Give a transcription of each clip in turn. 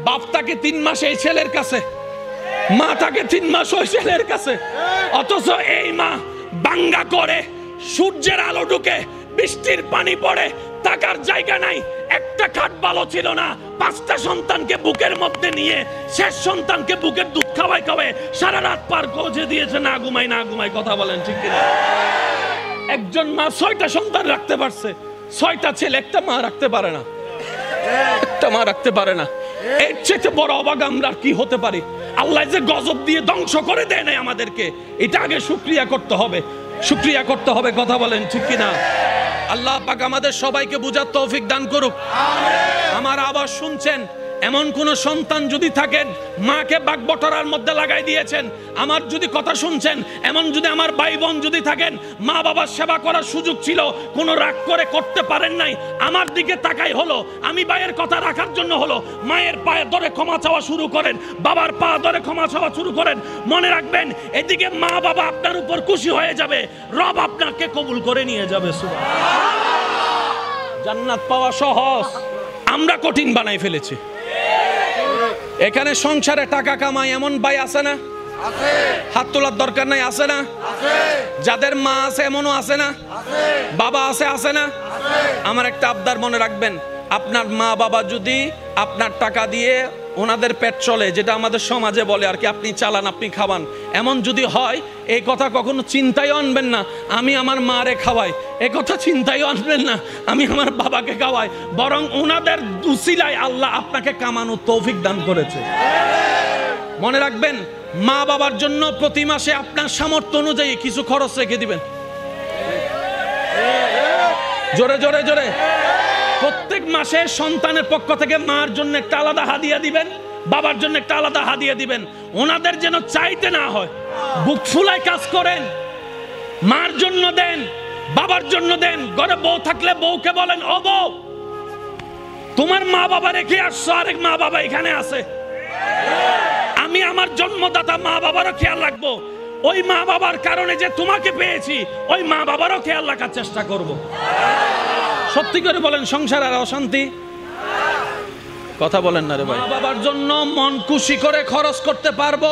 বাপ থাকে 3 মাস এই ছেলের কাছে, মা থাকে 3 মাস ওই ছেলের কাছে, অথচ এই মা বাঙ্গা করে, সূর্যের আলো ঢুকে, বৃষ্টির পানি পড়ে, থাকার জায়গা নাই, একটা খাট ভালো ছিল না, 5টা সন্তানকে বুকের মধ্যে নিয়ে শেষ সন্তানকে বুকের দুধ খাওয়াই খাওয়াই সারা রাত পার করে দিয়েছে, না ঘুমাই না ঘুমাই। কথা বলেন ঠিক কিনা? একজন মা 6টা সন্তান রাখতে পারছে, 6টা ছেলে, একটা মা রাখতে পারে না, একটা মা রাখতে পারে না। এর চেয়ে বড় অবাক আমরা কি হতে পারি? আল্লাহ যে গজব দিয়ে ধ্বংস করে দেয় নাই আমাদেরকে, এটা আগে শুকরিয়া করতে হবে, শুকরিয়া করতে হবে। কথা বলেন ঠিক কিনা? আল্লাহ পাক আমাদের সবাইকে বুঝার তৌফিক দান করুক। আমার আওয়াজ শুনছেন? এমন কোন সন্তান যদি থাকেন মাকে বাগবটরার মধ্যে লাগাই দিয়েছেন, আমার যদি কথা শুনছেন, এমন যদি আমার ভাই বোন যদি থাকেন মা বাবার সেবা করার সুযোগ ছিল, কোনো রাগ করে করতে পারেন নাই, আমার দিকে তাকাই হলো, আমি ভাইয়ের কথা রাখার জন্য হলো, মায়ের পায়ে ধরে ক্ষমা চাওয়া শুরু করেন, বাবার পা ধরে ক্ষমা চাওয়া শুরু করেন। মনে রাখবেন, এদিকে মা বাবা আপনার উপর খুশি হয়ে যাবে, রব আপনাকে কবুল করে নিয়ে যাবে। সুবহানাল্লাহ। জান্নাত পাওয়া সহজ, আমরা কঠিন বানাই ফেলেছি। এখানে সংসারে টাকা কামাই এমন ভাই আছে না? আছে। হাত তোলার দরকার নাই, আছে না? আছে। যাদের মা আছে এমনও আছে না? আছে। বাবা আছে, আছে না? আছে। আমার একটা আবদার মনে রাখবেন, আপনার মা বাবা যদি আপনার টাকা দিয়ে ওনাদের পেট চলে, যেটা আমাদের সমাজে বলে আর কি, আপনি চালান, আপনি খাওয়ান, এমন যদি হয়, এই কথা কখনো চিন্তায় আনবেন না আমি আমার মারে খাওয়াই, এই কথা চিন্তায় আনবেন না আমি আমার বাবাকে খাওয়াই, বরং ওনাদের উসিলায় আল্লাহ আপনাকে কামানোর তৌফিক দান করেছে। মনে রাখবেন, মা বাবার জন্য প্রতি মাসে আপনার সামর্থ্য অনুযায়ী কিছু খরচ রেখে দিবেন। জোরে জোরে জোরে। প্রত্যেক মাসে সন্তানের পক্ষ থেকে মার জন্য একটা আলাদা হাদিয়া দিবেন, বাবার জন্য একটা আলাদা হাদিয়া দিবেন, ওনাদের যেন চাইতে না হয়। বুক ফুলায় কাজ করেন, মার জন্য দেন, বাবার জন্য দেন। ঘরে বউ থাকলে বউকে বলেন, ও বউ, তোমার মা বাবা রেখে আসছো, আরেক মা বাবা এখানে আছে, আমি আমার জন্মদাতা মা বাবারও খেয়াল রাখবো, ওই মা বাবার কারণে যে তোমাকে পেয়েছি, ওই মা বাবারও খেয়াল রাখার চেষ্টা করব। সত্যি করে বলেন, সংসার আর অশান্তি? কথা বলেন না রে ভাই। মা বাবার জন্য মন খুশি করে খরচ করতে পারবো,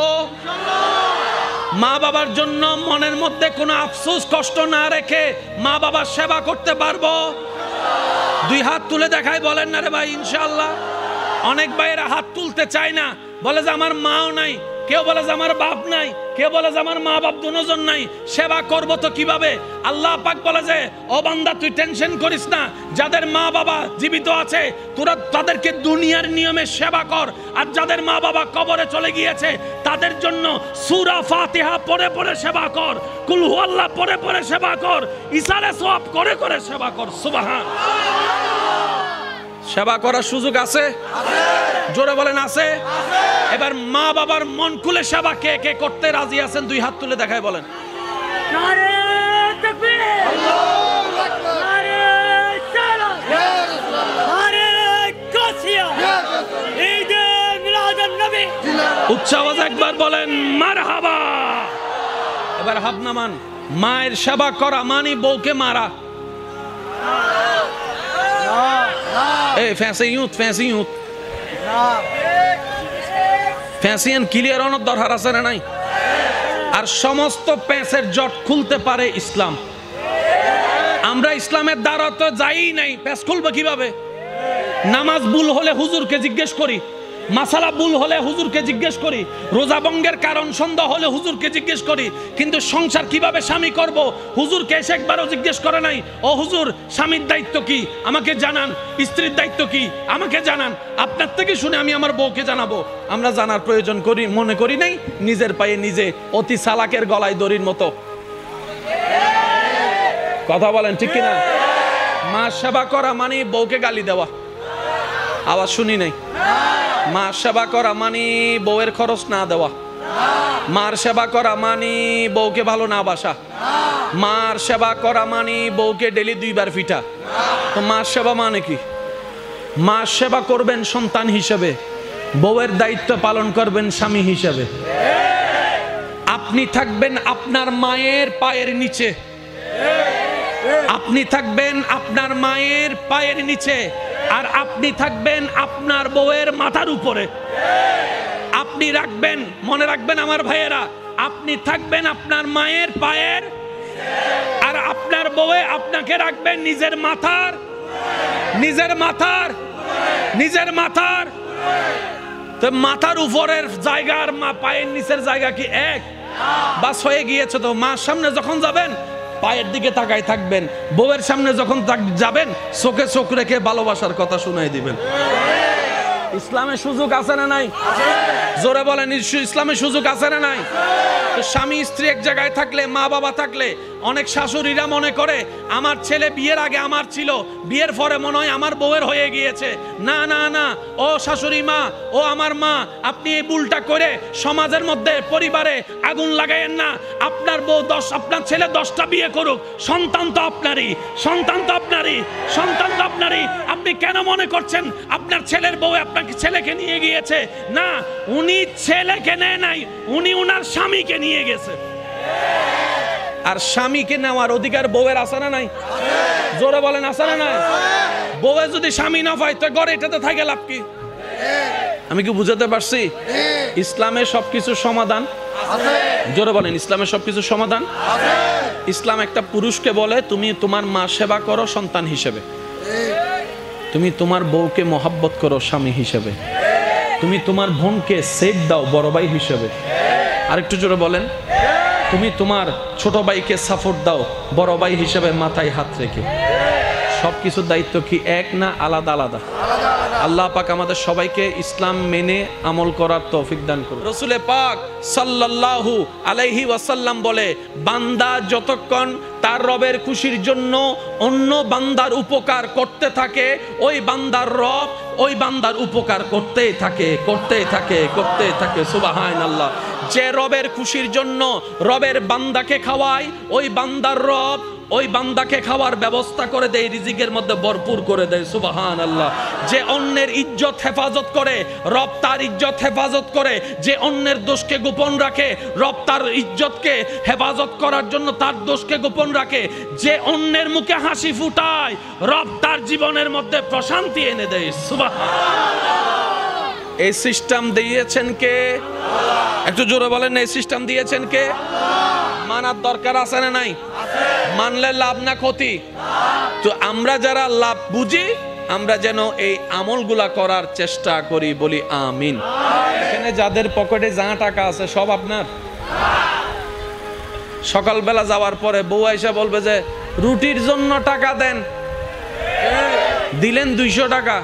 মা বাবার জন্য মনের মধ্যে কোনো আফসোস কষ্ট না রেখে মা বাবার সেবা করতে পারবো। 2 হাত তুলে দেখাই বলেন না রে ভাই ইনশাআল্লাহ। অনেক ভাইয়েরা হাত তুলতে চায় না, বলে যে আমার মাও নাই, কেউ বলে যে আমার বাপ নাই, কেউ বলে যে আমার মা বাপ দুজন নাই, সেবা করব তো কিভাবে? আল্লাহ পাক বলে যে, ও বান্দা তুই টেনশন করিস না, যাদের মা বাবা জীবিত আছে তোরা তাদেরকে দুনিয়ার নিয়মে সেবা কর, আর যাদের মা বাবা কবরে চলে গিয়েছে তাদের জন্য সূরা ফাতিহা পড়ে পড়ে সেবা কর, কুল হুয়াল্লাহ পড়ে পড়ে সেবা কর, ইসালে সওয়াব করে করে সেবা কর। সুবহানাল্লাহ। সেবা করার সুযোগ আছে? জোরে বলেন আছে? এবার মা বাবার মন খুলে সেবা কে কে করতে রাজি আছেন? 2 হাত তুলে দেখায় বলেন। নারে তাকবীর, আল্লাহু আকবার, নারে সালাত, ইয়া রাসূলুল্লাহ, নারে কাসিয়া, ইয়া রাসূলুল্লাহ, ঈদে মিলাদুন নবী। উচ্চ আওয়াজে একবার বলেন মারহাবা। এবার হাত নামান। মায়ের সেবা করা মানে বউকে মারা। এই ফ্যান্সি ইউথ, ফ্যান্সি ইউথ, ফ্যান্সিয়ান ক্লিয়ার অনেক দরকার আছে না নাই? আর সমস্ত প্যাঁচের জট খুলতে পারে ইসলাম। আমরা ইসলামের দ্বারা তো যাই নাই, প্যাঁচ খুলবো কিভাবে? নামাজ ভুল হলে হুজুরকে জিজ্ঞেস করি, মাসালা ভুল হলে হুজুরকে জিজ্ঞেস করি, রোজা ভঙ্গের কারণ সন্দেহ হলে হুজুরকে জিজ্ঞেস করি, কিন্তু সংসার কিভাবে স্বামী করব হুজুরকে এসে একবারও জিজ্ঞেস করে নাই। ও হুজুর, স্বামীর দায়িত্ব কি আমাকে জানান, স্ত্রীর দায়িত্ব কি আমাকে জানান, আপনার থেকে শুনে আমি আমার বউকে জানাবো। আমরা জানার প্রয়োজন করি মনে করি নাই, নিজের পায়ে নিজে অতি চালাকের গলায় দড়ির মতো। কথা বলেন ঠিক কিনা? মা সেবা করা মানে বউকে গালি দেওয়া। আওয়াজ শুনি নাই। মা সেবা করা মানে বউয়ের খরচ না দেওয়া। মার সেবা করা মানে বউকে ভালো না বাসা। মার সেবা করা মানে বউকে ডেলি 2 বার পিটা। তো মার সেবা মানে কি? মার সেবা করবেন সন্তান হিসেবে, বউয়ের দায়িত্ব পালন করবেন স্বামী হিসেবে। আপনি থাকবেন আপনার মায়ের পায়ের নিচে, আপনি থাকবেন আপনার মায়ের পায়ের নিচে, আর আপনি থাকবেন আপনার বউয়ের মাথার উপরে। আপনি রাখবেন, মনে রাখবেন আমার ভাইয়েরা, আপনি থাকবেন আপনার মায়ের পায়ের, আর আপনার বউয়ে আপনাকে রাখবেন নিজের মাথার, নিজের মাথার, নিজের মাথার। তো মাথার উপরের জায়গা আর পায়ের নিচের জায়গা কি এক? বাস হয়ে গিয়েছে তো। মার সামনে যখন যাবেন পায়ের দিকে তাকাই থাকবেন, বউয়ের সামনে যখন যাবেন চোখে চোখ রেখে ভালোবাসার কথা শুনাই দিবেন। ইসলামের সুযোগ আছে না নাই? জোরে বলেন, ইসলামের সুযোগ আছে না নাই? স্বামী স্ত্রী এক জায়গায় থাকলে, মা বাবা থাকলে, অনেক শাশুড়িরা মনে করে আমার ছেলে বিয়ের আগে আমার ছিল, বিয়ের পরে মনে হয় আমার বউয়ের হয়ে গিয়েছে। না না না, ও শাশুড়ি মা, ও আমার মা, আপনি এই ভুলটা করে সমাজের মধ্যে পরিবারে আগুন লাগাইয়েন না। আপনার বউ আপনার ছেলে 10টা বিয়ে করুক, সন্তান তো আপনারই, সন্তান তো আপনারই, সন্তান তো আপনারই। আপনি কেন মনে করছেন আপনার ছেলের বউ আপনাকে ছেলেকে নিয়ে গিয়েছে? না, উনি ছেলেকে নেয় নাই, উনি উনার স্বামীকে নিয়ে গেছে। আর স্বামীকে নেওয়ার অধিকার বউয়ের আছে না নাই? জোরে বলেন, আছে না নাই? বউয়ে যদি স্বামী না পায় তো ঘরে এটাতে থাকে লাভ কি? আমি কি বুঝাতে পারছি? ইসলামের সবকিছু সমাধান আছে। জোরে বলেন, ইসলামের সবকিছু সমাধান আছে। ইসলাম একটা পুরুষকে বলে তুমি তোমার মা সেবা করো সন্তান হিসেবে, তুমি তোমার বউকে মহব্বত করো স্বামী হিসেবে, তুমি তোমার বোনকে সেট দাও বড় ভাই হিসেবে। আরেকটু জোরে বলেন, তুমি তোমার ছোট ভাইকে সাপোর্ট দাও বড় ভাই হিসেবে মাথায় হাত রেখে। সবকিছুর দায়িত্ব কি এক না আলাদা আলাদা? আল্লাহ পাক আমাদের সবাইকে ইসলাম মেনে আমল করার তৌফিক দান করুন। রাসূলে পাক সাল্লাল্লাহু আলাইহি ওয়াসাল্লাম বলে, বান্দা যতক্ষণ তার রবের খুশির জন্য অন্য বান্দার উপকার করতে থাকে, ওই বান্দার রব ওই বান্দার উপকার করতেই থাকে, করতেই থাকে, করতেই থাকে। সুবহানাল্লাহ। যে রবের খুশির জন্য রবের বান্দাকে খাওয়ায়, ওই বান্দার রব ওই বান্দাকে খাওয়ার ব্যবস্থা করে দেয়, রিজিকের মধ্যে ভরপুর করে দেয়। সুবহানাল্লাহ। যে অন্যের ইজ্জত হেফাজত করে, রব তার ইজ্জত হেফাজত করে। যে অন্যের দোষকে গোপন রাখে, রব তার ইজ্জতকে হেফাজত করার জন্য তার দোষকে গোপন রাখে। যে অন্যের মুখে হাসি ফুটায়, রব তার জীবনের মধ্যে প্রশান্তি এনে দেয়। সুবহানাল্লাহ। এই সিস্টেম দিয়েছেন কে? একটু জোরে বলেন, এই সিস্টেম দিয়েছেন কে? মানার দরকার আছে না নাই? মানলে লাভ না ক্ষতি? তো আমরা যারা লাভ বুঝি, আমরা যেন এই আমলগুলা করার চেষ্টা করি, বলি আমিন। এখানে যাদের পকেটে যা টাকা আছে সব আপনার? সকালবেলা যাওয়ার পরে বউ আইসা বলবে যে রুটির জন্য টাকা দেন, দিলেন 200 টাকা,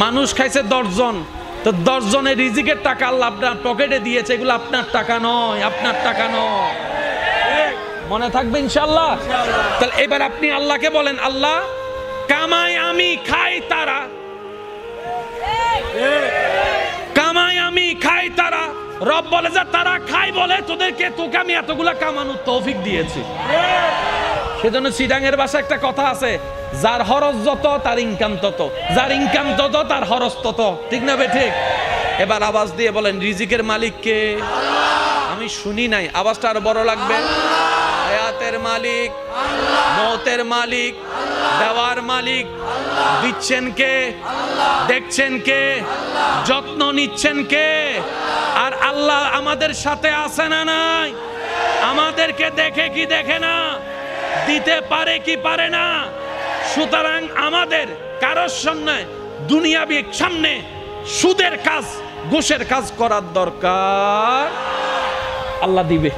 মানুষ খাইছে 10 জন, তো 10 জনের রিজিকের টাকা আল্লাহ আপনার পকেটে দিয়েছে, এগুলো আপনার টাকা নয়, আপনার টাকা নয়। মনে থাকবে ইনশাআল্লাহ। তাহলে এবার আপনি আল্লাহকে বলেন, আল্লাহ কামাই আমি খাই তারা, কামাই আমি খাই তারা। রব বলে যে তারা খাই বলে তোকে আমি এতগুলা কামানোর তৌফিক দিয়েছি। সেজন্য চিটাঙের ভাষায় একটা কথা আছে, যার খরচ যত তার ইনকাম তত, যার ইনকাম তত তার খরচ তত। ঠিক না বে ঠিক? এবার আওয়াজ দিয়ে বলেন, রিজিকের মালিক কে? আমি শুনি নাই, আওয়াজটা আরো বড় লাগবে। হায়াতের মালিক, মওতের মালিক, দেওয়ার মালিক। দিচ্ছেন কে? দেখছেন কে? যত্ন নিচ্ছেন কে? আর আল্লাহ আমাদের সাথে আছে না নাই? আমাদেরকে দেখে কি দেখে না? দিতে পারে কি পারে না? সুতরাং আমাদের কারোর সামনে দুনিয়াবি সামনে সুদের কাজ, ঘুষের কাজ করার দরকার। আল্লাহ দিবে,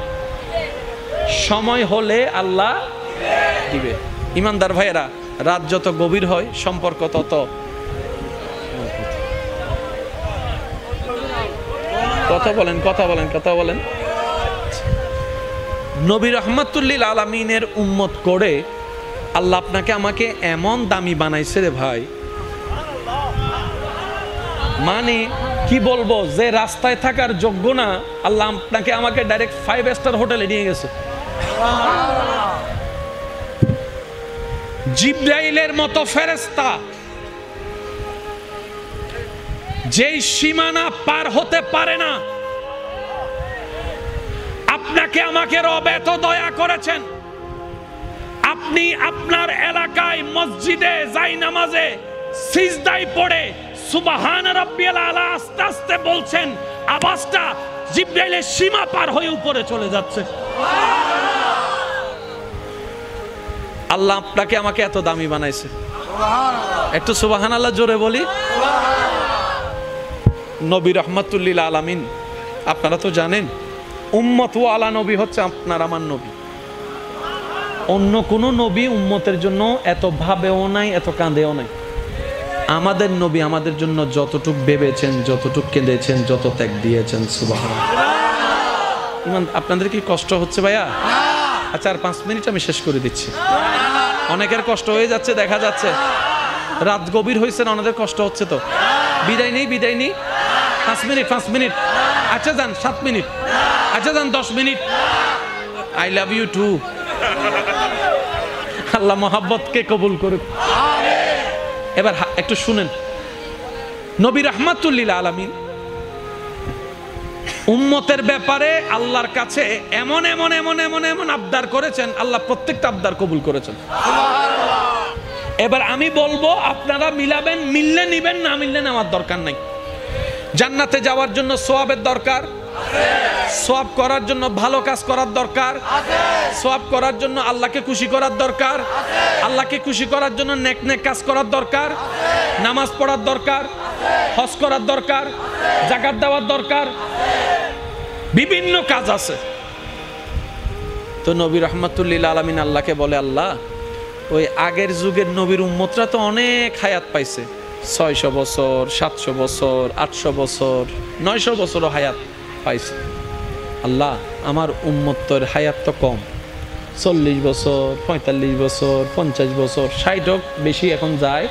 সময় হলে আল্লাহ দিবে। ইমানদার ভাইয়েরা, রাত যত গভীর হয় সম্পর্ক তত। কথা বলেন, কথা বলেন, কথা বলেন। নবী রাহমাতুল্লিল আলামিনের উম্মত করে আল্লাহ আপনাকে আমাকে এমন দামি বানাইছে রে ভাই, মানে কি বলবো, যে রাস্তায় থাকার যোগ্য না, আল্লাহ আপনাকে আমাকে ডাইরেক্ট 5 স্টার হোটেলে নিয়ে গেছে। জিবরাইলের মতো ফেরেশতা যেই সীমানা পার হতে পারে না, আপনাকে আমাকে রব এত দয়া করেছেন, আপনি আপনার এলাকায় মসজিদে যাই নামাজে সিজদায় পড়ে সুবহান রাব্বিয়াল আলা আস্তে আস্তে বলছেন, আওয়াজটা জিবরাইলের সীমা পার হয়ে উপরে চলে যাচ্ছে। আল্লাহ আপনাকে আমাকে এত দামি বানাইছে, একটু সুবহানাল্লাহ জোরে বলি। নবী রাহমাতুল লিল আলামিন, আপনারা তো জানেন উম্মত ওয়ালা নবী হচ্ছে আপনার আমার নবী। অন্য কোন নবী উম্মতের জন্য এত ভাবেও নাই, এত কাঁদেও নাই। আমাদের নবী আমাদের জন্য যতটুক ভেবেছেন, যতটুক কেঁদেছেন, যত ত্যাগ দিয়েছেন, সুবহানাল্লাহ। ইমান, আপনাদের কি কষ্ট হচ্ছে ভাইয়া? আচ্ছা, আর 5 মিনিট আমি শেষ করে দিচ্ছি। অনেকের কষ্ট হয়ে যাচ্ছে, দেখা যাচ্ছে রাত গভীর হয়েছে না, ওনাদের কষ্ট হচ্ছে। তো বিদায় নেই, বিদায় নেই। 5 মিনিট, 5 মিনিট। আচ্ছা যান 7 মিনিট, আচ্ছা যান 10 minute. I love you too. Allah মোহাব্বতকে কবুল করুক। এবার একটু শুনেন, নবী রাহমাতুল লিল আলামিন উম্মতের ব্যাপারে আল্লাহর কাছে এমন এমন এমন এমন এমন আবদার করেছেন, আল্লাহ প্রত্যেকটা আবদার কবুল করেছেন। এবার আমি বলবো, আপনারা মিলাবেন, মিললে নিবেন, না মিললে নেওয়ার দরকার নাই। জান্নাতে যাওয়ার জন্য সওয়াবের দরকার, সওয়াব করার জন্য ভালো কাজ করার দরকার, সওয়াব করার জন্য আল্লাহকে খুশি করার দরকার, আল্লাহকে খুশি করার জন্য নেক নেক কাজ করার দরকার, নামাজ পড়ার দরকার, হজ করার দরকার, যাকাত দেওয়ার দরকার, বিভিন্ন কাজ আছে। তো নবী রাহমাতুল লিল আলামিন আল্লাহকে বলে, আল্লাহ ওই আগের যুগের নবীর উম্মতরা তো অনেক হায়াত পাইছে, 600 বছর, 700 বছর, 800 বছর, 900 বছরও হায়াত পাইছে। আল্লাহ আমার উম্মতের হায়াত তো কম, 40 বছর, 45 বছর, 50 বছর, 60 হোক বেশি এখন যায়,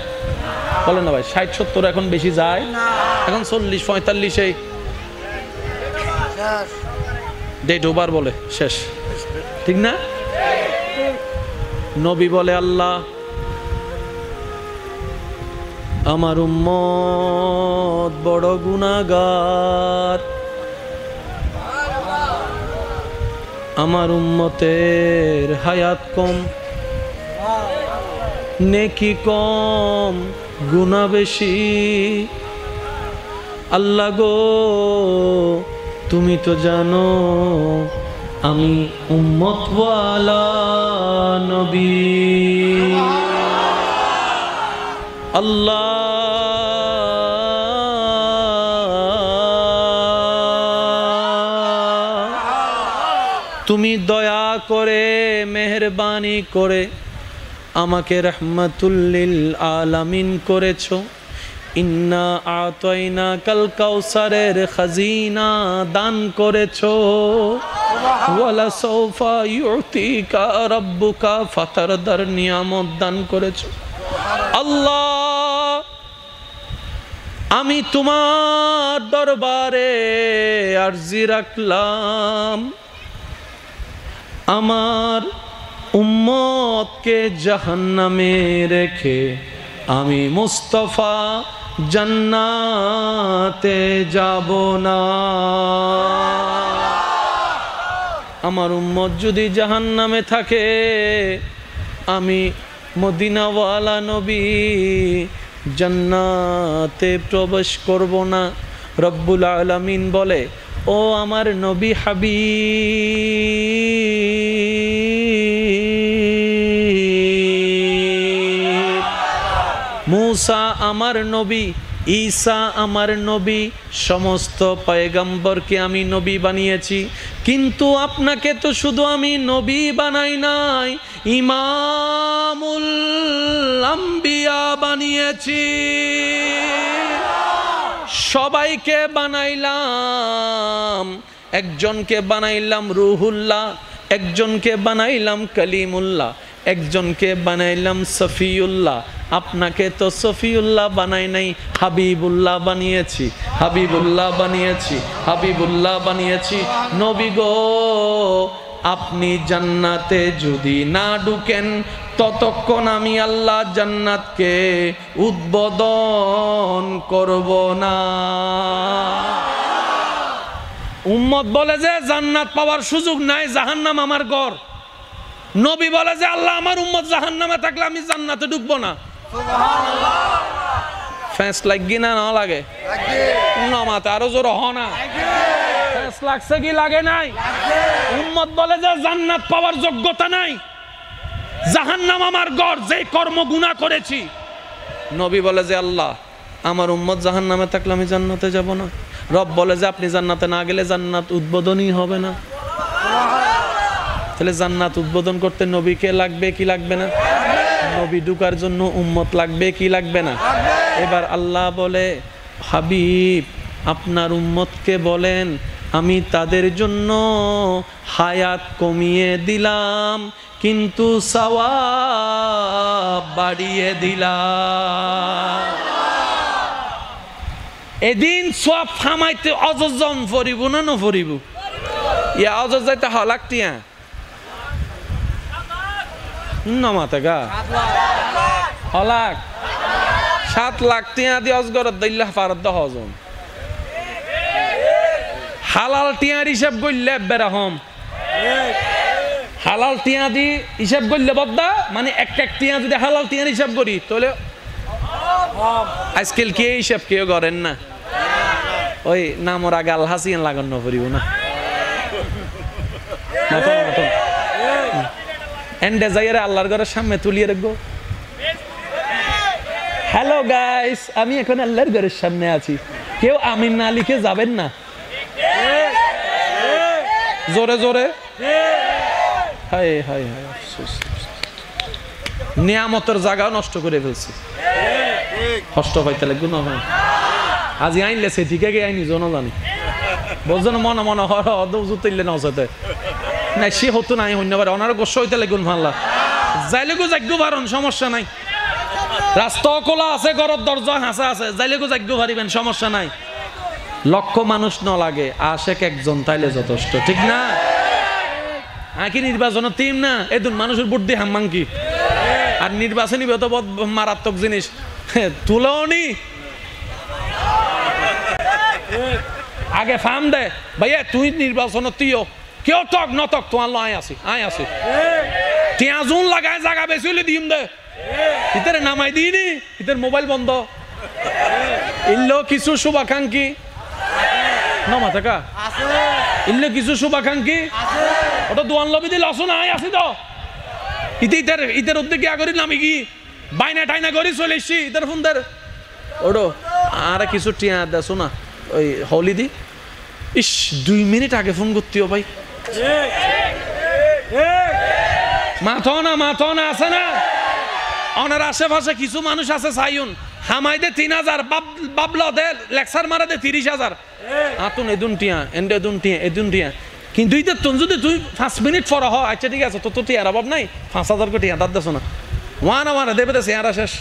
বলে না ভাই? 60-70 এখন বেশি যায়, এখন 40-45 এই ডেট ওভার বলে শেষ, ঠিক না? নবী বলে, আল্লাহ আমার উম্মত বড় গুনাহগার, আমার উম্মতের হায়াত কম, নেকি কম, গুনাহ বেশি। আল্লাহ গো, তুমি তো জানো আমি উম্মতওয়ালা নবী। আল্লাহ তুমি দয়া করে, মেহেরবানি করে আমাকে রাহমাতুল লিল আলামিন করেছো। ইন্না আতাইনা কাল কাউসারের খাজিনা দান করেছো। ওয়ালা সাউফা ইউতিকা রাব্বুকা ফাতারদার নিয়ামত দান করেছো। আল্লাহ আমি তোমার দরবারে আরজি রাখলাম, আমার উম্মতকে জাহান্নামে রেখে আমি মুস্তাফা জান্নাতে যাব না। আমার উম্মত যদি জাহান্নামে থাকে, আমি মদিনাওয়ালা নবী জান্নাতে প্রবেশ করব না। রব্বুল আলামিন বলে, ও আমার নবী হাবিব, মূসা আমার নবী, ঈসা আমার নবী, সমস্ত পয়গম্বরকে আমি নবী বানিয়েছি, কিন্তু আপনাকে তো শুধু আমি নবী বানাই নাই, ইমামুল আম্বিয়া বানিয়েছি। সবাইকে বানাইলাম, একজনকে বানাইলাম রুহুল্লাহ, একজনকে বানাইলাম কালিমুল্লাহ, একজনকে বানাইলাম সফিউল্লাহ। আপনাকে তো সফিউল্লাহ বানাই নাই, হাবিবুল্লাহ বানিয়েছি, হাবিবুল্লাহ বানিয়েছি, হাবিবুল্লাহ বানিয়েছি। নবী গো, আপনি জান্নাতে যদি না ঢুকেন, ততক্ষণ আমি আল্লাহ জান্নাতকে উদ্বোধন করব না। উম্মত বলে যে জান্নাত পাওয়ার সুযোগ নাই, জাহান্নাম আমার ঘর। নবী বলে যে আল্লাহ আমার উম্মত জাহান্নামে থাকলে আমি জান্নাতে ঢুকবো না। ফ্যাঁস লাগি না না লাগে নমাতে আরো জোর হ না ফ্যাঁস লাগছে কি লাগে নাই উম্মত বলে যে জান্নাত পাওয়ার যোগ্যতা নাই জাহান্নাম আমার ঘর যে কর্ম গুনাহ করেছি নবী বলে যে আল্লাহ আমার উম্মত জাহান্নামে থাকলে আমি জান্নাতে যাব না রব বলে যে আপনি জান্নাতে না গেলে জান্নাত উদ্বোধনই হবে না তাহলে জান্নাত উদ্বোধন করতে নবীকে লাগবে কি লাগবে না নবী ঢুকার জন্য উম্মত লাগবে কি লাগবে না এবার আল্লাহ বলে হাবিব আপনার উম্মতকে বলেন আমি তাদের জন্য হায়াত কমিয়ে দিলাম কিন্তু সওয়াব বাড়িয়ে দিলাম এদিন সওয়াব ফামাইতে অযজন ফরিব না ন ফরিব ইয়া অযজ যাইতে হলাকটিয়া নমাতে গা হলাক 7 লাখ টিয়া দি অজগরত দিল্লাহ ফারদ হজম হালাল টিয়ার হিসাব করলে বেরহম হালাল টিয়া দি হিসাব করলে বদ্দা মানে এক টিয়া যদি হালাল টিয়ার হিসাব করি তাহলে আজকাল কে হিসাব কেউ করেন না ওই নামর আগে আল হাসিয়ান লাগানো করিব না এন্ডে যাইরে আল্লাহর ঘরের সামনে তুলিয়ে রাখবো হ্যালো গাইস আমি এখন আল্লাহর ঘরের সামনে আছি কেউ আমিন না লিখে যাবেন না জোরে জোরে হায় হায় হায় আফসোস নিয়ামতের জায়গা নষ্ট করে ফেলছি কষ্ট পাইতে লাগবে না আজি আইনলে সে ঠিক আগে আইনি জন জানি বলছেন মনে মনে হয় উজুতিলে নসাতে না সে হতো নাই অন্যবার ওনার গোস্ব হইতে লাগুন ভাল্লা যাইলেগো যাগ্য পারন সমস্যা নাই রাস্তা খোলা আছে ঘরের দরজা হাসা আছে যাইলেগো যাগ্য পারিবেন সমস্যা নাই লক্ষ মানুষ ন লাগে আশেক একজন তাইলে যথেষ্ট ঠিক না আকি নির্বাচনের টিম না এদুন মানুষের ভোট দিয়ে হাম্মাং কি আর নির্বাচনী তো মারাত্মক জিনিস তুলেও নি আগে ফার্ম দে ভাইয়া তুই নির্বাচন তুইও কেউ তক নতক তোমার আয় আসি টিয়া জুন লাগায় জায়গা বেশি হলে দিম দে ইতারে নামাই দিইনি ইতার মোবাইল বন্ধ ইল্লো কিছু শুভাকাঙ্ক্ষী নমা থাকা ইল্লো কিছু শুভাকাঙ্ক্ষী ওটা দোয়ান লবি দিল আসুন আয় আসি তো ইতার উদ্যোগে আগরি নামি কি বাইনা টাইনা করি চলে এসছি ইতার ফোন দের ওডো আর কিছু টিয়া দেছো না ওই হলি দি ইস 2 মিনিট আগে ফোন করতেও ভাই মাথো না আছে না ওনার আশেপাশে কিছু মানুষ আছে সাইউন হামাইদে 3000 বাবলা দে লেকচার মারা দে 30000 আতুন এদুন টিয়া কিন্তু ইতে তুন যদি তুই 5 মিনিট পর হ আচ্ছা ঠিক আছে তো টিয়ার অভাব নাই 5000 কোটি টিয়া দাদ দেছো না ওয়ানা দেবে দে চেহারা শেষ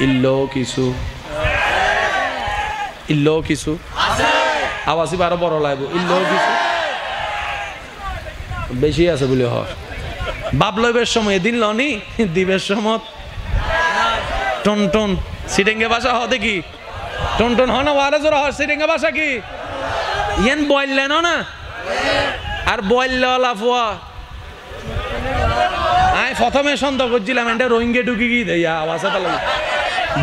ইল্লো কিছু আওয়াজই বারো বড় লাগবো ইল্লো কিছু বেশি আছে বলে হয় বাপ লইবের সময় এদিন লনি দিবের সময় টন সিটেঙ্গে ভাষা হ দেখি টন হ না ওয়ারে জোর হয় সিটেঙ্গে ভাষা কি ইয়েন বইল না আর বইল লাফুয়া আই প্রথমে সন্দেহ করছিলাম এটা রোহিঙ্গে ঢুকি কি দেয়া আওয়াজ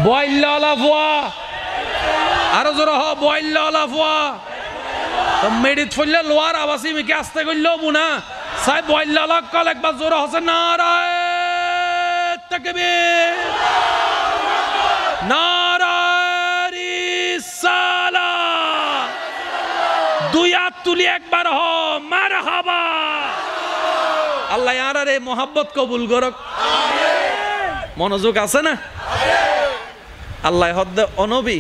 বইল লাফুয়া আরো জোর হ বইল লাফুয়া মেডিত ফলে লোয়ার আবাসি মিকে আসতে করলো বুনা সাই বইল লাক কল একবার জোর হসে নারায়ে তাকবীর নারায়ে রিসালাত দুই হাত তুলি একবার হ মারহাবা আল্লাহ ইয়ারে মোহাব্বত কবুল করক মনোযোগ আছে না আল্লাহ হদ্দ অনবী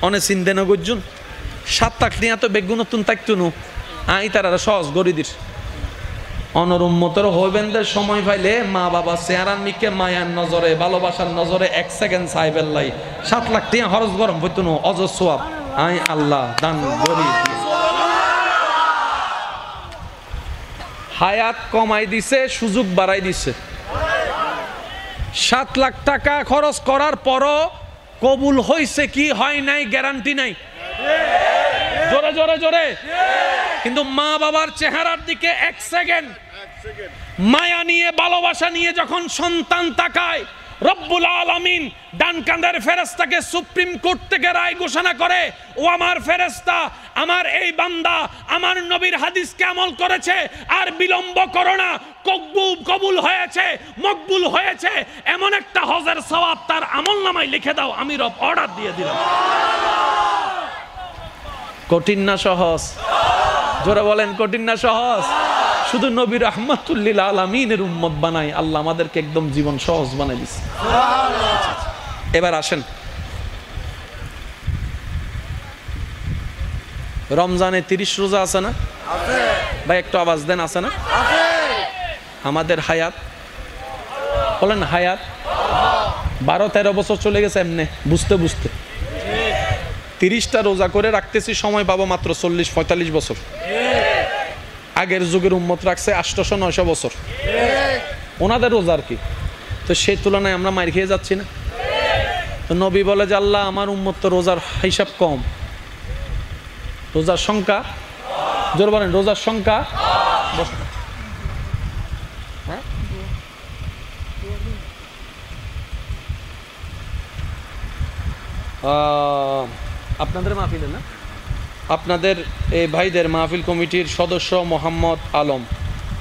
অনে চিন্তে ন গজ্জুন 7 লাখ নিয়ে তো বেগুন নতুন তাকতুনু আই তারা সহজ গরিদির অনরুম্মতর হইবেনদের সময় পাইলে মা বাবা চেহারার মিকে মায়ার নজরে ভালোবাসার নজরে 1 সেকেন্ড সাইবেল লাই 7 লাখ টিয়া খরচ গরম হইতুনু অজর সওয়াব আই আল্লাহ দান করি হায়াত কমাই দিছে সুযোগ বাড়াই দিছে 7 লাখ টাকা খরচ করার পরও কবুল হইছে কি হয় নাই গ্যারান্টি নাই জোরে জোরে জোরে কিন্তু মা বাবার চেহারার দিকে 1 সেকেন্ড মায়া নিয়ে ভালোবাসা নিয়ে যখন সন্তান তাকায় রব্বুল আলামিন ডান কাঁধের ফেরেশতাকে সুপ্রিম কোর্ট থেকে রায় ঘোষণা করে, ও আমার ফেরেশতা, আমার এই বান্দা আমার নবীর হাদিসকে আমল করেছে, আর বিলম্ব করো না, কবুল হয়েছে, মকবুল হয়েছে, এমন একটা হজের সওয়াব তার আমলনামায় লিখে দাও। আমি রব অর্ডার দিয়ে দিলাম। কঠিন না সহজ? জোরে বলেন, কঠিন না সহজ? শুধু নবী রাহমাতুল লিল আলামিনের উম্মত বানাই আল্লাহ আমাদেরকে একদম জীবন সহজ বানাই দিছে। এবার আসেন, রমজানে 30 রোজা আছে না? ভাই একটু আওয়াজ দেন, আছে না? আমাদের হায়াত, বলেন হায়াত 12-13 বছর চলে গেছে এমনি বুঝতে বুঝতে। 30টা রোজা করে রাখতেছি, সময় পাবো মাত্র 40-45 বছর। আগের যুগের উম্মত রাখছে 800-900 বছর, ওনাদের রোজার কি? তো সেই তুলনায় আমরা মার খেয়ে যাচ্ছি না? তো নবী বলে যে আল্লাহ আমার উম্মত তো রোজার হিসাব কম, রোজার সংখ্যা, জোর বলেন রোজার সংখ্যা। আপনাদের মাহফিলে না, আপনাদের এই ভাইদের মাহফিল কমিটির সদস্য মোহাম্মদ আলম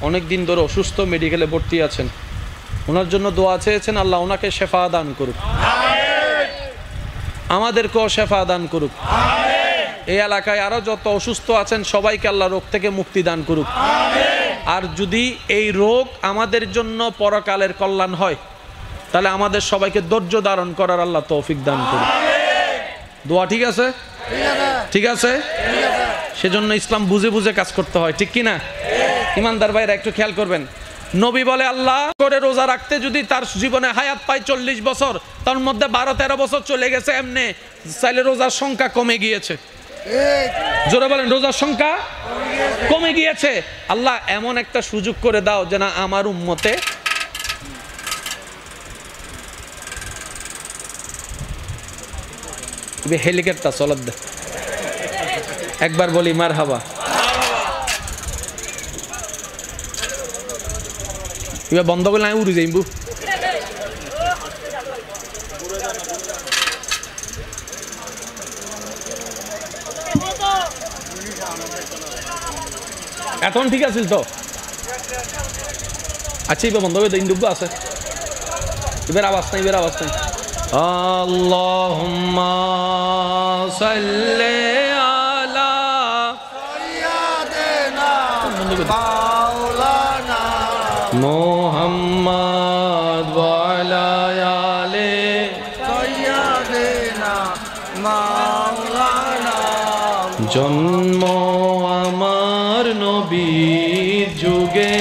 অনেক দিন ধরে অসুস্থ, মেডিকেলে ভর্তি আছেন, ওনার জন্য দোয়া চেয়েছেন, আল্লাহ ওনাকে শেফা দান করুক, আমাদেরকেও শেফা দান করুক। এই এলাকায় আরো যত অসুস্থ আছেন সবাইকে আল্লাহ রোগ থেকে মুক্তি দান করুক। আর যদি এই রোগ আমাদের জন্য পরকালের কল্যাণ হয় তাহলে আমাদের সবাইকে ধৈর্য ধারণ করার আল্লাহ তৌফিক দান করুক। দোয়া ঠিক আছে? ঠিক আছে। সেজন্য ইসলাম বুঝে বুঝে কাজ করতে হয়, ঠিক কিনা? ইমানদার ভাইরা একটু খেয়াল করবেন, নবী বলে আল্লাহ করে রোজা রাখতে যদি তার জীবনে হায়াত পায় 40 বছর, তার মধ্যে 12-13 বছর চলে গেছে এমনি, চাইলে রোজার সংখ্যা কমে গিয়েছে। জোরে বলেন রোজার সংখ্যা কমে গিয়েছে। আল্লাহ এমন একটা সুযোগ করে দাও যে না আমার উম্মতে হেলিকপ্টার চলার দে, একবার বলি মারহাবা। এবার বন্ধ করলে আমি উড়ে যাইবো। এখন ঠিক আছিল তো? আচ্ছা এবার বন্ধ করে দিন, ডুবো আছে, এবার আওয়াজ নাই, এবার আওয়াজ নাই। আল্লাহুম্মা সাল্লি আলা সাইয়্যিদিনা মাওলানা মুহাম্মদ ওয়া আলা আলি সাইয়্যিদিনা মাওলানা। জন্ম আমার নবীর যুগে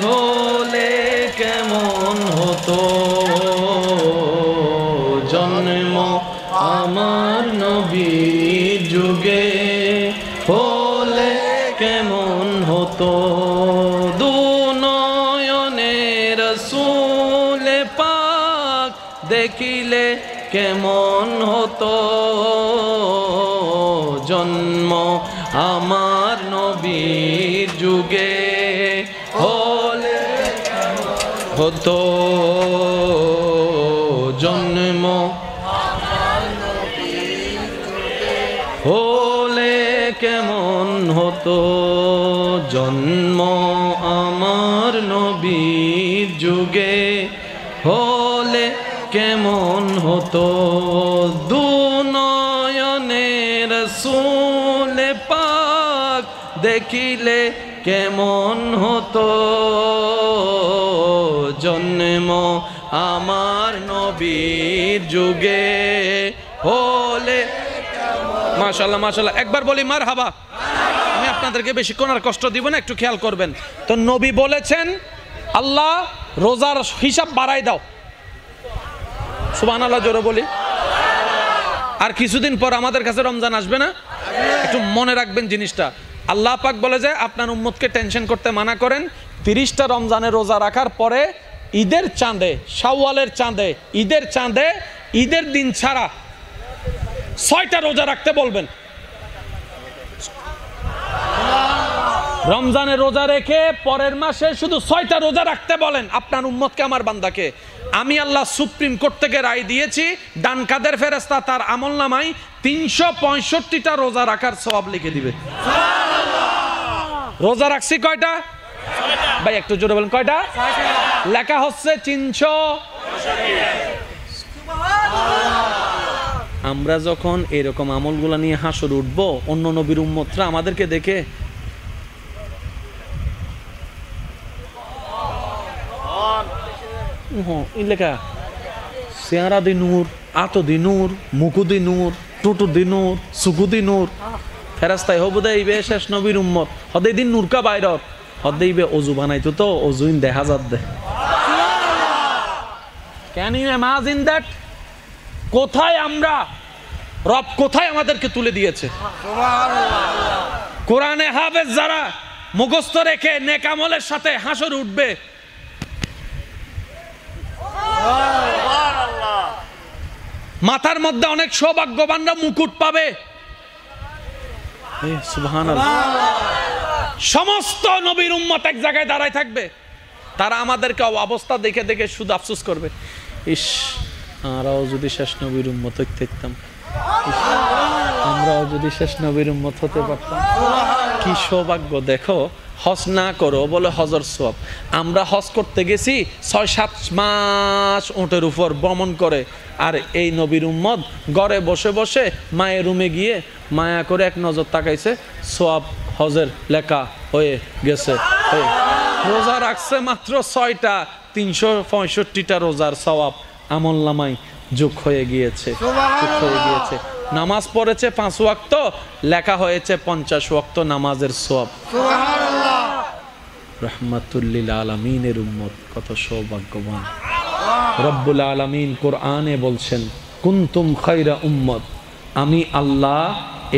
হলে কেমন হতো, জন্ম আমার নবীর যুগে হলে কেমন হতো, দুনয়নে রাসূল পাক দেখিলে কেমন হতো, জন্ম আমার নবীর যুগে হলে হতো, জন্ম হলে কেমন হতো, জন্ম আমার নবীর যুগে হলে কেমন হতো, দুনয়নের রাসূল পাক দেখিলে কেমন হতো, জন্ম আমার নবীর যুগে হলে। মাশাআল্লাহ মাশাআল্লাহ, একবার বলি মারহাবা। আমি আপনাদেরকে বেশিক্ষণ আর কষ্ট দিব না, একটু খেয়াল করবেন। তো নবী বলেছেন আল্লাহ রোজার হিসাব বাড়াই দাও, সুবহানাল্লাহ জোরে বলি। আর কিছুদিন পর আমাদের কাছে রমজান আসবে না? একটু মনে রাখবেন জিনিসটা। আল্লাহ পাক বলে যে আপনার উম্মতকে টেনশন করতে মানা করেন, 30টা রমজানের রোজা রাখার পরে ঈদের চাঁদে, শাওয়ালের চাঁদে, ঈদের চাঁদে, ঈদের দিন ছাড়া 6টা রোজা রাখতে বলবেন। রমজানে রোজা রেখে পরের মাসে শুধু 6টা রোজা রাখতে বলেন আপনার উম্মতকে, আমার বান্দাকে। আমি আল্লাহ সুপ্রিম কোর্ট থেকে রায় দিয়েছি, ডান কাদের ফেরেশতা তার আমলনামায় 365টা রোজা রাখার সওয়াব লিখে দিবে। রোজা রাখছি কয়টা ভাই, একটু জোরে বলেন কয়টা? লেখা হচ্ছে 300। আমরা যখন এরকম আমলগুলা নিয়ে হাসর উঠবো, অন্য নবীর উম্মতরা আমাদেরকে দেখে লেখা চেহারা দি নূর, আতো দি নূর, মুকু দি নূর, টুটু দি নূর, সুকু দি নূর। ফেরেশতায় হবু দেইবে শেষ নবীর উম্মত, হদেই দিন নূরকা বাইরত, হদেইবে অজু বানাইতো তো অজুইন দেখা যাত দে। Can you imagine that? কোথায় আমরা, রব কোথায় আমাদেরকে তুলে দিয়েছে। কোরআনে হাফেজ যারা মুখস্থ রেখে নেক আমলের সাথে হাসর উঠবে, মাথার মধ্যে অনেক সৌভাগ্যবানরা মুকুট পাবে। সুবহানাল্লাহ। সমস্ত নবীর উম্মত এক জায়গায় দাঁড়ায় থাকবে, তারা আমাদেরকে অবস্থা দেখে দেখে শুধু আফসোস করবে, ইস আমরাও যদি শেষ নবীর উম্মত হইতে পারতাম, আমরাও যদি শেষ নবীর উম্মত হতে পারতাম। কি সৌভাগ্য। দেখো হজ না করো বলে হজর সওয়াব। আমরা হজ করতে গেছি 6-7 মাস উটের উপর ভ্রমণ করে, আর এই নবীর উম্মত ঘরে বসে বসে মায়ের রুমে গিয়ে মায়া করে এক নজর তাকাইছে, সওয়াব হজের লেখা হয়ে গেছে। রোজা রাখছে মাত্র 6টা, 365টা রোজার সওয়াব আমলনামায় যোগ হয়ে গিয়েছে। নামাজ পড়েছে 5 ওয়াক্ত, লেখা হয়েছে 50 ওয়াক্ত নামাজের সওয়াব। সুবহানাল্লাহ। রাহমাতুল লিল আলামিনের উম্মত কত সৌভাগ্যবান। রব্বুল আলামিন কোরআনে বলছেন, কুনতুম খায়রা উম্মত, আমি আল্লাহ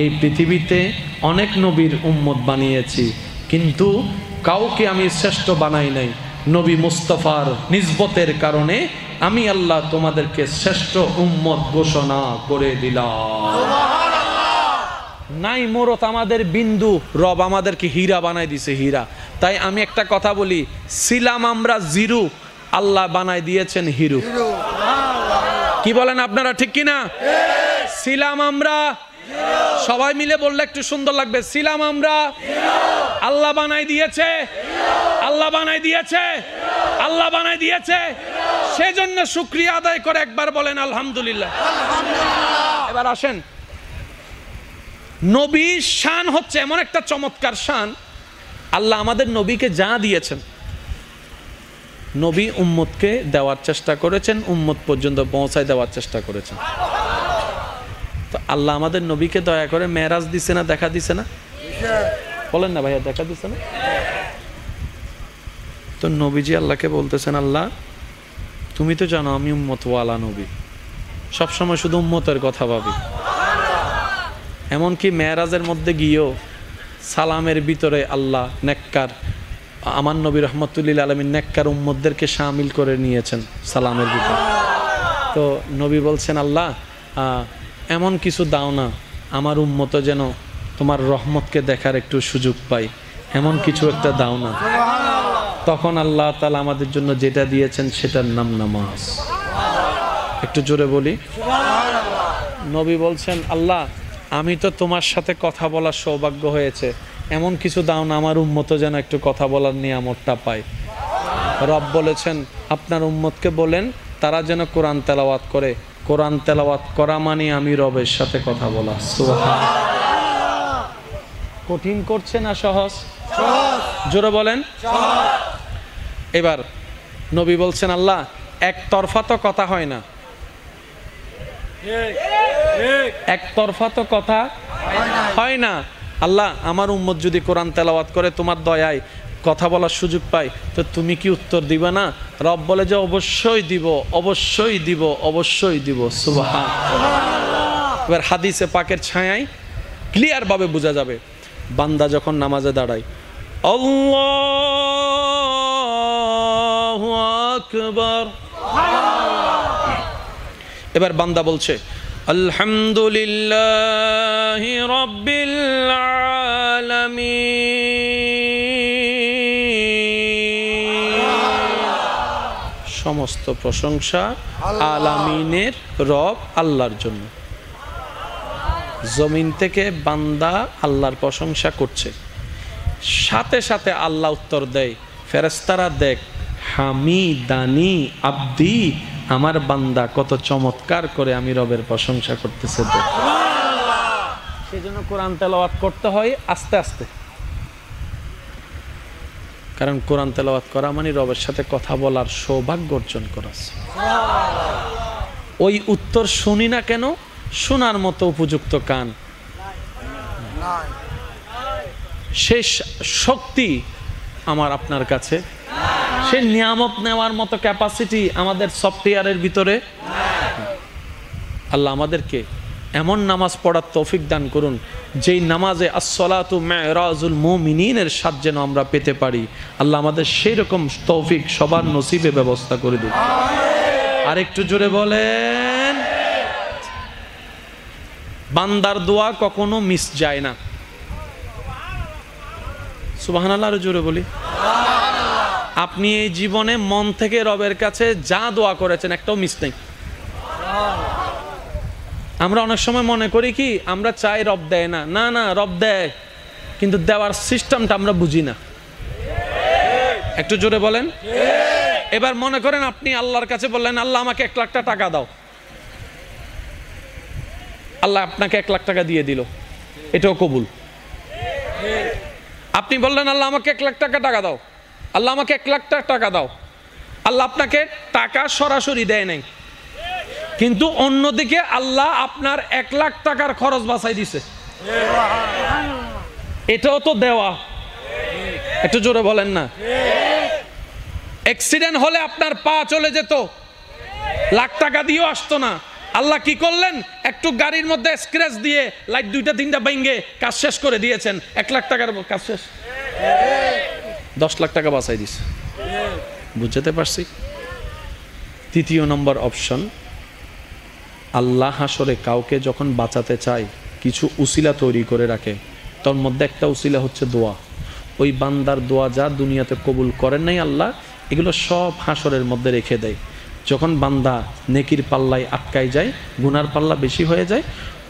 এই পৃথিবীতে অনেক নবীর উম্মত বানিয়েছি, কিন্তু কাউকে আমি শ্রেষ্ঠ বানাই নাই। নবী মুস্তাফার নিসবতের কারণে আমি আল্লাহ তোমাদেরকে শ্রেষ্ঠ উম্মত ঘোষণা করে দিলাম। নাই মোরত আমাদের বিন্দু, রব আমাদেরকে হীরা বানাই দিছে, হীরা। তাই আমি একটা কথা বলি, ছিলাম আমরা জিরো, আল্লাহ বানাই দিয়েছেন হিরো। কি বলেন আপনারা, ঠিক কিনা? ছিলাম আমরা, সবাই মিলে বললে একটু সুন্দর লাগবে, ছিলাম আমরা, আল্লাহ বানাই দিয়েছে, আল্লাহ বানাই দিয়েছে, আল্লাহ বানাই দিয়েছে। সেজন্য শুকরিয়া আদায় করে একবার বলেন আলহামদুলিল্লাহ। এবার আসেন, নবীর শান হচ্ছে এমন একটা চমৎকার শান, আল্লাহ আমাদের নবীকে যা দিয়েছেন, নবী উম্মতকে দেওয়ার চেষ্টা করেছেন, উম্মত পর্যন্ত পৌঁছায় দেওয়ার চেষ্টা করেছেন। তো আল্লাহ আমাদের নবীকে দয়া করে মেরাজ দিছে না, দেখা দিছে না? বলেন না ভাইয়া, দেখা দিছে না? তো নবীজি আল্লাহকে বলতেছেন, আল্লাহ তুমি তো জানো আমি উম্মতওয়ালা নবী, সবসময় শুধু উম্মতের কথা ভাবি। এমনকি মেরাজের মধ্যে গিয়েও সালামের ভিতরে আল্লাহ নেককার, আমার নবী রহমতুল্লিল আলামিন নেককার উম্মতদেরকে শামিল করে নিয়েছেন সালামের ভিতরে। তো নবী বলছেন, আল্লাহ এমন কিছু দাও না আমার উম্মত যেন তোমার রহমতকে দেখার একটু সুযোগ পাই, এমন কিছু একটা দাও না। তখন আল্লাহ তাআলা আমাদের জন্য যেটা দিয়েছেন সেটার নাম নামাজ। একটু জোরে বলি সুবহানাল্লাহ। নবী বলছেন, আল্লাহ আমি তো তোমার সাথে কথা বলার সৌভাগ্য হয়েছে, এমন কিছু দাও না আমার উম্মত যেন একটু কথা বলার নিয়ামতটা পায়। রব বলেছেন, আপনার উম্মতকে বলেন তারা যেন কোরআন তেলাওয়াত করে। কোরআন তেলাওয়াত করা মানে আমি রবের সাথে কথা বলা। সুবহানাল্লাহ। কঠিন করছে না সহজ? সহজ। জোরে বলেন সহজ। এবার নবী বলছেন, আল্লাহ একতরফা তো কথা হয় না, একতরফা তো কথা হয় না। আল্লাহ আমার উম্মত যদি কোরআন তেলাওয়াত করে তোমার দয়ায় কথা বলার সুযোগ পায়, তো তুমি কি উত্তর দিবা না? রব বলে যে অবশ্যই দিব, অবশ্যই দিব, অবশ্যই দিব। সুবহানাল্লাহ। এবার হাদিসে পাকের ছায়ায় ক্লিয়ার ভাবে বোঝা যাবে, বান্দা যখন নামাজে দাঁড়ায় আল্লাহু আকবার, এবার বান্দা বলছে আলহামদুলিল্লাহি রাব্বিল আলামিন, সমস্ত প্রশংসা আলামিনের রব আল্লাহর জন্য। জমিন থেকে বান্দা আল্লাহর প্রশংসা করছে, সাথে সাথে আল্লাহ উত্তর দেয়, ফেরেশতারা দেখ, হামিদানি আব্দি, আমার বান্দা কত চমৎকার করে আমি রবের প্রশংসা করতেছে। সেজন্য কোরআন তেলাওয়াত করতে হয় আস্তে আস্তে, কারণ কোরআন তেলাওয়াত করা মানে রবের সাথে কথা বলার সৌভাগ্য অর্জন করা। ওই উত্তর শুনি না কেন? শোনার মতো উপযুক্ত কান, শেষ শক্তি আমার আপনার কাছে, সে নিয়ামত নেওয়ার মতো ক্যাপাসিটি আমাদের সফটওয়্যারের ভিতরে। আল্লাহ আমাদেরকে এমন নামাজ পড়ার তৌফিক দান করুন, যেই নামাজে আসসালাতু মিরাজুল মুমিনিনের স্বাদ যেন আমরা পেতে পারি। আল্লাহ আমাদের সেই রকম তৌফিক সবার নসিবে ব্যবস্থা করে দিন। আর একটু জোরে বলেন। বান্দার দোয়া কখনো মিস যায় না। সুবহানাল্লাহ, আরো জোরে বলি। আপনি এই জীবনে মন থেকে রবের কাছে যা দোয়া করেছেন একটাও মিস নেই। আমরা অনেক সময় মনে করি কি আমরা চাই রব দেয় না, না না রব দেয়, কিন্তু দেওয়ার সিস্টেমটা আমরা বুঝি না। একটু জোরে বলেন। এবার মনে করেন আপনি আল্লাহর কাছে বললেন, আল্লাহ আমাকে 1 লাখ টাকা দাও, আল্লাহ আপনাকে 1 লাখ টাকা দিয়ে দিল, এটাও কবুল। আপনি বললেন আল্লাহ আমাকে 1 লাখ টাকা দাও, আল্লাহ আমাকে 1 লাখ টাকা দাও, আল্লাহ আপনাকে টাকা সরাসরি দেয় নাই, কিন্তু অন্যদিকে আল্লাহ আপনার 1 লাখ টাকার খরচ বাঁচাই দিছে, এটাও তো দেওয়া। একটু জোরে বলেন না। অ্যাক্সিডেন্ট হলে আপনার পা চলে যেত, লাখ টাকা দিয়েও আসতো না, আল্লাহ কি করলেন? একটু গাড়ির মধ্যে স্ক্র্যাচ দিয়ে লাইট 2টা 3টা ভেঙে কাজ শেষ করে দিয়েছেন, 1 লাখ টাকার কাজ শেষ, 10 লাখ টাকা বাঁচাই দিছে। বুঝতে পারছি? তৃতীয় নম্বর অপশন, আল্লাহ হাসরে কাউকে যখন বাঁচাতে চায় কিছু উসিলা তৈরি করে রাখে, তার মধ্যে একটা উসিলা হচ্ছে দোয়া। ওই বান্দার দোয়া যা দুনিয়াতে কবুল করেন নাই আল্লাহ, এগুলো সব হাসরের মধ্যে রেখে দেয়। যখন বান্দা নেকির পাল্লায় আটকায় যায়, গুনার পাল্লা বেশি হয়ে যায়,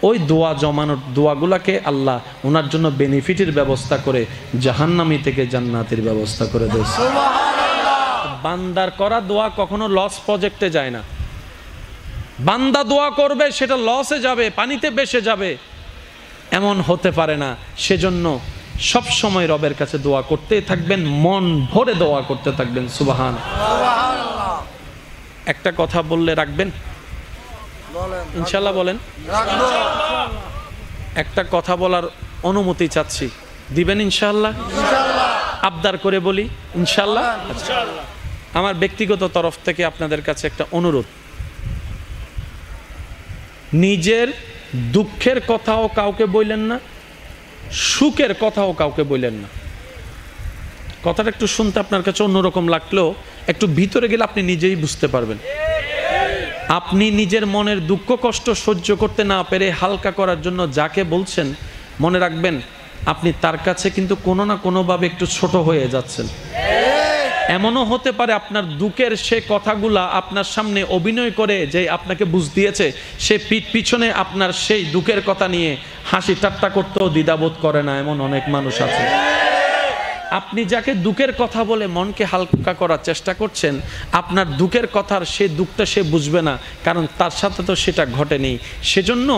ওই দোয়া জমানোর দোয়াগুলাকে আল্লাহ ওনার জন্য বেনিফিটের ব্যবস্থা করে জাহান্নামী থেকে জান্নাতের ব্যবস্থা করে দেয়। বান্দার করা দোয়া কখনো লস প্রজেক্টে যায় না। বান্দা দোয়া করবে সেটা লসে যাবে, পানিতে ভেসে যাবে, এমন হতে পারে না। সেজন্য সব সময় রবের কাছে দোয়া করতেই থাকবেন, মন ভরে দোয়া করতে থাকবেন। সুবহান। একটা কথা বললে রাখবেন ইনশাল্লাহ? বলেন। একটা কথা বলার অনুমতি চাচ্ছি, দিবেন ইনশাল্লাহ? আবদার করে বলি ইনশাল্লাহ। আমার ব্যক্তিগত তরফ থেকে আপনাদের কাছে একটা অনুরোধ, নিজের দুঃখের কথাও কাউকে বললেন না, সুখের কথাও কাউকে বললেন না। কথাটা একটু শুনতে আপনার কাছে অন্যরকম লাগলেও একটু ভিতরে গেলে আপনি নিজেই বুঝতে পারবেন। আপনি নিজের মনের দুঃখ কষ্ট সহ্য করতে না পেরে হালকা করার জন্য যাকে বলছেন, মনে রাখবেন আপনি তার কাছে কিন্তু কোনো না কোনোভাবে একটু ছোট হয়ে যাচ্ছেন। এমনও হতে পারে আপনার দুঃখের সে কথাগুলা আপনার সামনে অভিনয় করে যে আপনাকে বুঝ দিয়েছে, সে পিছনে আপনার সেই দুঃখের কথা নিয়ে হাসি ঠাট্টা করতেও দ্বিধাবোধ করে না, এমন অনেক মানুষ আছে। আপনি যাকে দুঃখের কথা বলে মনকে হালকা করার চেষ্টা করছেন, আপনার দুঃখের কথার সে দুঃখটা সে বুঝবে না, কারণ তার সাথে তো সেটা ঘটেনি। সেজন্য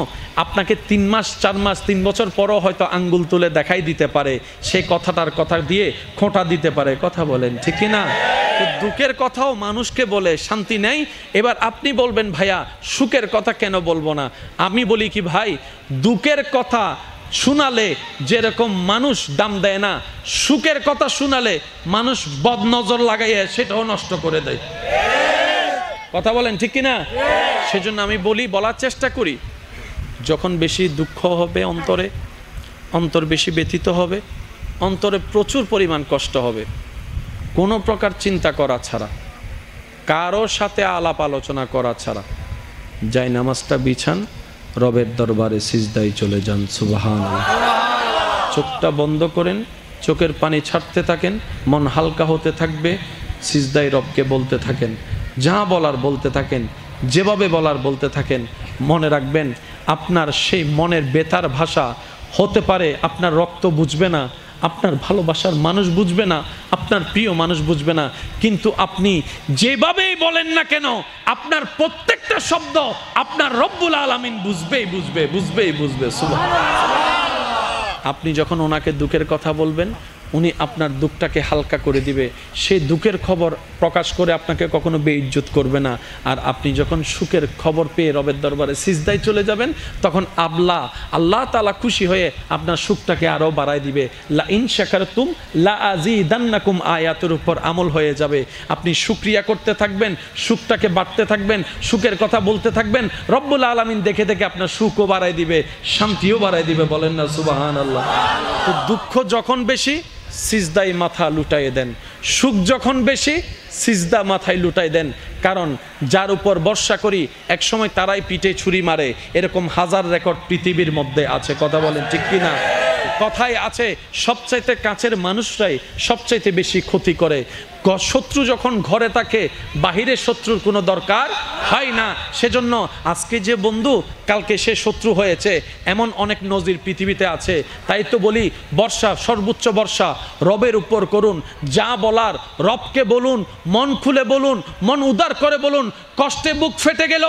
আপনাকে 3 মাস 4 মাস 3 বছর পরও হয়তো আঙ্গুল তুলে দেখাই দিতে পারে, সেই কথাটার কথা দিয়ে খোঁটা দিতে পারে। কথা বলেন ঠিক কি না? দুঃখের কথাও মানুষকে বলে শান্তি নেই। এবার আপনি বলবেন ভাইয়া সুখের কথা কেন বলবো না? আমি বলি কি ভাই, দুঃখের কথা শোনালে যেরকম মানুষ দাম দেয় না, সুখের কথা শোনালে মানুষ বদনজর লাগাইয়া সেটাও নষ্ট করে দেয়। কথা বলেন ঠিক কিনা? সেজন্য আমি বলার চেষ্টা করি, যখন বেশি দুঃখ হবে অন্তর বেশি ব্যথিত হবে, অন্তরে প্রচুর পরিমাণ কষ্ট হবে, কোনো প্রকার চিন্তা করা ছাড়া, কারোর সাথে আলাপ আলোচনা করা ছাড়া যাই নামাজটা বিছান, রবের দরবারে সিজদায় চলে যান। সুবহানাল্লাহ। চোখটা বন্ধ করেন, চোখের পানি ছাড়তে থাকেন, মন হালকা হতে থাকবে, সিজদায় রবকে বলতে থাকেন, যা বলার বলতে থাকেন, যেভাবে বলার বলতে থাকেন। মনে রাখবেন আপনার সেই মনের বেতার ভাষা হতে পারে আপনার রক্ত বুঝবে না, আপনার ভালোবাসার মানুষ বুঝবে না, আপনার প্রিয় মানুষ বুঝবে না, কিন্তু আপনি যেভাবেই বলেন না কেন আপনার প্রত্যেকটা শব্দ আপনার রব্বুল আলামিন বুঝবে। সুবহানাল্লাহ। আপনি যখন ওনাকে দুঃখের কথা বলবেন উনি আপনার দুঃখটাকে হালকা করে দিবে, সেই দুঃখের খবর প্রকাশ করে আপনাকে কখনো বেইজ্জত করবে না। আর আপনি যখন সুখের খবর পেয়ে রবের দরবারে সিজদায় চলে যাবেন তখন আল্লাহ তাআলা খুশি হয়ে আপনার সুখটাকে আরও বাড়ায় দিবে। লা ইন শাকারতুম লা আযীদান্নাকুম আয়াতের উপর আমল হয়ে যাবে। আপনি শুকরিয়া করতে থাকবেন, সুখটাকে বাড়তে থাকবেন, সুখের কথা বলতে থাকবেন, রব্বুল আলামিন দেখে দেখে আপনার সুখও বাড়ায় দিবে, শান্তিও বাড়ায় দিবে। বলেন না সুবহানাল্লাহ। তো দুঃখ যখন বেশি সিজদায় মাথা লুটাইয়ে দেন, সুখ যখন বেশি সিজদা মাথায় লুটাই দেন। কারণ যার উপর ভরসা করি একসময় তারাই পিঠে ছুরি মারে, এরকম হাজার রেকর্ড পৃথিবীর মধ্যে আছে। কথা বলেন ঠিক কিনা? কথায় আছে সবচাইতে কাছের মানুষরাই সবচাইতে বেশি ক্ষতি করে। শত্রু যখন ঘরে থাকে বাহিরের শত্রুর কোনো দরকার হয় না। সেজন্য আজকে যে বন্ধু কালকে সে শত্রু হয়েছে এমন অনেক নজির পৃথিবীতে আছে। তাই তো বলি বর্ষা, সর্বোচ্চ বর্ষা রবের উপর করুন, যা বলার রবকে বলুন, মন খুলে বলুন, মন উদার করে বলুন। কষ্টে বুক ফেটে গেল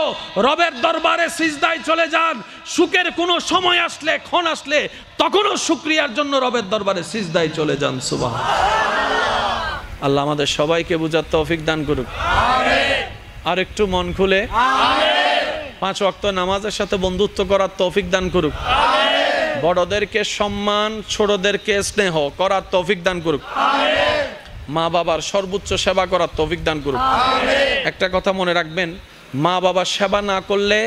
রবের দরবারে সিজদায় চলে যান। সুখের কোনো সময় আসলে, ক্ষণ আসলে তখনও শুকরিয়ার জন্য রবের দরবারে সিজদায় চলে যান। সুবহানাল্লাহ। আল্লাহ আমাদের সবাইকে বুঝার তৌফিক দান করুক। আমিন। আর একটু মন খুলে আমিন। 5 ওয়াক্ত নামাজের সাথে বন্ধুত্ব করার তৌফিক দান করুক। আমিন। বড়দেরকে সম্মান, ছোটদেরকে স্নেহ করার তৌফিক দান করুক। আমিন। মা বাবার সর্বোচ্চ সেবা করার তৌফিক দান করুক। আমিন। একটা কথা মনে রাখবেন, মা বাবার সেবা না করলে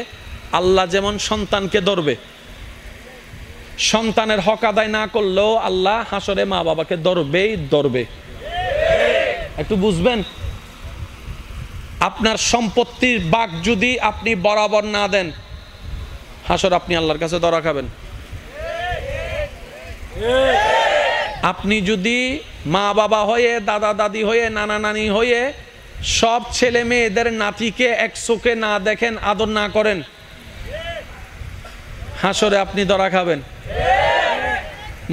আল্লাহ যেমন সন্তানকে ধরবে, সন্তানের হক আদায় না করলেও আল্লাহ হাসরে মা বাবাকে ধরবে। একটু বুঝবেন, আপনার সম্পত্তির ভাগ যদি আপনি বরাবর না দেন হাসর আপনি আল্লাহর কাছে ধরা খাবেন। আপনি যদি মা বাবা হয়ে, দাদা দাদি হয়ে, নানা নানি হয়ে সব ছেলে মেয়েদের নাতিকে এক চোখে না দেখেন, আদর না করেন, হাসরে আপনি ধরা খাবেন।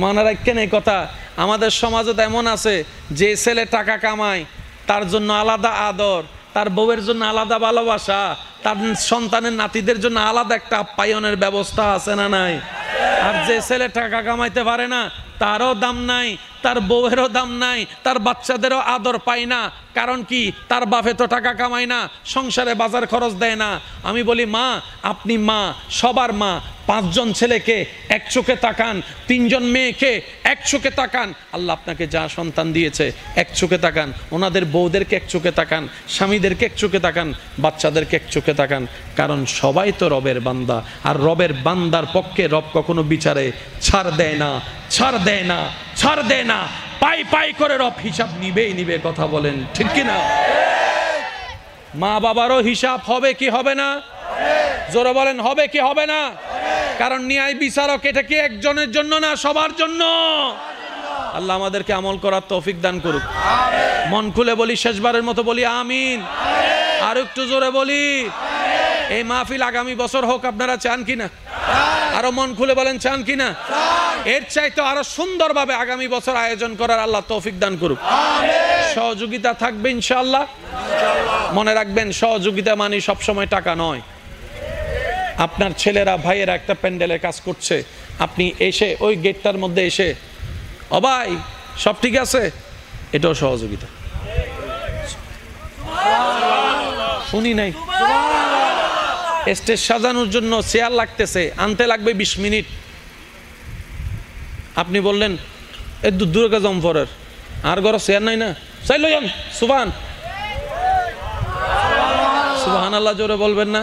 মনে রাখেন এই কথা। আমাদের সমাজে এমন আছে যে ছেলে টাকা কামায় তার জন্য আলাদা আদর, তার বউয়ের জন্য আলাদা ভালোবাসা, তার সন্তানের নাতিদের জন্য আলাদা একটা আপ্যায়নের ব্যবস্থা আছে না নাই? আর যে ছেলে টাকা কামাইতে পারে না তারও দাম নাই, তার বউয়েরও দাম নাই, তার বাচ্চাদেরও আদর পায় না। কারণ কি? তার বাপে তো টাকা কামায় না, সংসারে বাজার খরচ দেয় না। আমি বলি মা, আপনি মা, সবার মা, 5 জন ছেলেকে এক চোখে তাকান, 3 জন মেয়েকে এক চোখে তাকান। আল্লাহ আপনাকে যা সন্তান দিয়েছে এক চোখে তাকান, ওনাদের বউদেরকে এক চোখে তাকান, স্বামীদেরকে এক চোখে তাকান, বাচ্চাদেরকে এক চোখে তাকান। কারণ সবাই তো রবের বান্দা, আর রবের বান্দার পক্ষে রব কখনো বিচারে ছাড় দেয় না। পাই করে রব হিসাব নিবে। কথা বলেন ঠিক কিনা? মা বাবারও হিসাব হবে কি হবে না? জোরে বলেন হবে কি হবে না? কারণ ন্যায় বিচারক এটা কি একজনের জন্য না, সবার জন্য। আল্লাহ আমাদেরকে আমল করার তৌফিক দান করুক। মন খুলে বলি, শেষবারের মতো বলি আমিন। আর একটু জোরে বলি। এই মাহফিল আগামী বছর হোক, আপনারা চান কিনা? আরো মন খুলে বলেন চান কিনা? এর চাইতে আরো সুন্দরভাবে আগামী বছর আয়োজন করার আল্লাহ তৌফিক দান করুক। সহযোগিতা থাকবে ইনশাআল্লাহ। মনে রাখবেন, সহযোগিতা মানে সবসময় টাকা নয়। আপনার ছেলেরা ভাইয়েরা একটা প্যান্ডেলের কাজ করছে, আপনি এসে ওই গেটটার মধ্যে এসে ও ভাই সব ঠিক আছে, এটাও সহযোগিতা। শুনি নাই? স্টেজ সাজানোর জন্য চেয়ার লাগতেছে, আনতে লাগবে 20 মিনিট। আপনি বললেন এ দূরে জমফরের আর ঘর চেয়ার নাই না, চাই লইয়ান সুবহানাল্লাহ জোরে বলবেন না?